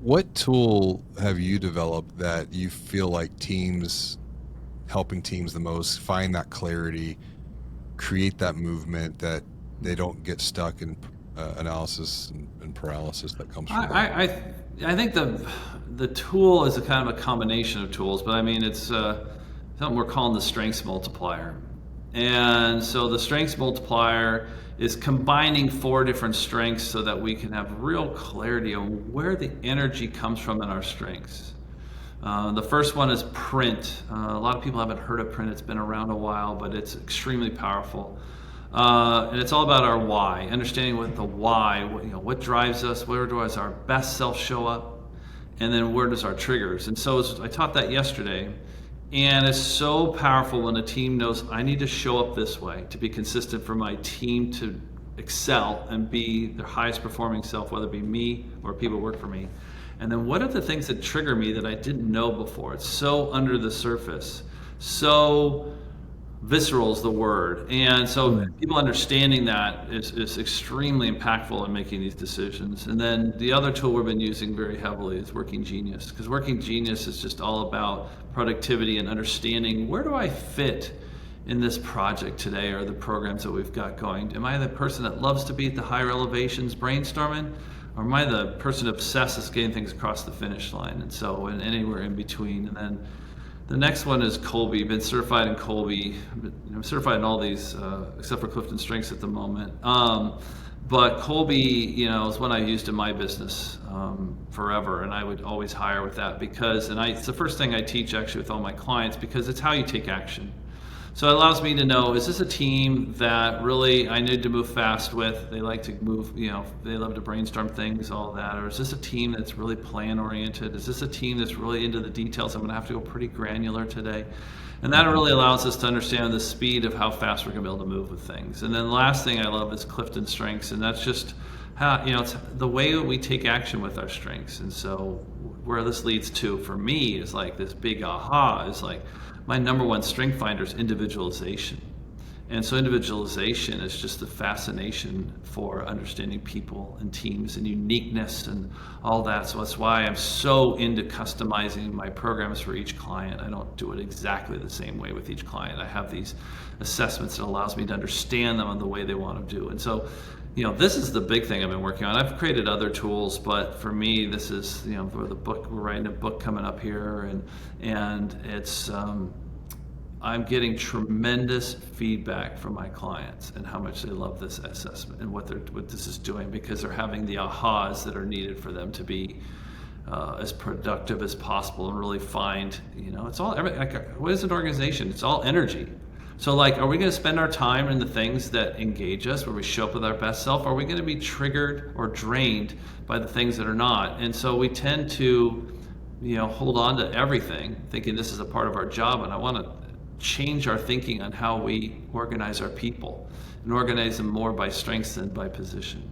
What tool have you developed that you feel like helping teams the most find that clarity, create that movement, that they don't get stuck in analysis and paralysis that comes I, from that? I, I I think the tool is a kind of a combination of tools, but I mean it's something we're calling the Strengths Multiplier. And so the Strengths Multiplier is combining four different strengths so that we can have real clarity on where the energy comes from in our strengths. The first one is print. A lot of people haven't heard of print. It's been around a while, but it's extremely powerful. And it's all about our why, understanding what the why, what drives us, where does our best self show up, and then where does our triggers. And so I taught that yesterday, and it's so powerful when a team knows I need to show up this way to be consistent for my team to excel and be their highest performing self, whether it be me or people who work for me. And then what are the things that trigger me that I didn't know before? It's so under the surface, so visceral is the word. And so Mm. people understanding that is extremely impactful in making these decisions. And then the other tool we've been using very heavily is Working Genius, because Working Genius is just all about productivity and understanding where do I fit in this project today or the programs that we've got going. Am I the person that loves to be at the higher elevations brainstorming? Or am I the person obsessed with getting things across the finish line? And anywhere in between. And then the next one is Kolbe. Been certified in Kolbe. I'm certified in all these except for CliftonStrengths at the moment. But Kolbe, is one I used in my business forever, and I would always hire with that it's the first thing I teach actually with all my clients because it's how you take action. So it allows me to know, is this a team that really I need to move fast with? They like to move, they love to brainstorm things, all that. Or is this a team that's really plan oriented? Is this a team that's really into the details? I'm going to have to go pretty granular today. And that Mhm. really allows us to understand the speed of how fast we're going to be able to move with things. And then the last thing I love is CliftonStrengths, and that's just how, it's the way we take action with our strengths. And so where this leads to for me is like this big aha is like, my number one strength finder is individualization. And so individualization is just the fascination for understanding people and teams and uniqueness and all that. So that's why I'm so into customizing my programs for each client. I don't do it exactly the same way with each client. I have these assessments that allows me to understand them on the way they want to do. And so, this is the big thing I've been working on. I've created other tools, but for me, this is, for the book, we're writing a book coming up here, and it's, I'm getting tremendous feedback from my clients and how much they love this assessment and what this is doing because they're having the ahas that are needed for them to be as productive as possible and really find, it's all, what is an organization? It's all energy. So like, are we going to spend our time in the things that engage us, where we show up with our best self? Are we going to be triggered or drained by the things that are not? And so we tend to, hold on to everything, thinking this is a part of our job. And I want to change our thinking on how we organize our people and organize them more by strengths than by position.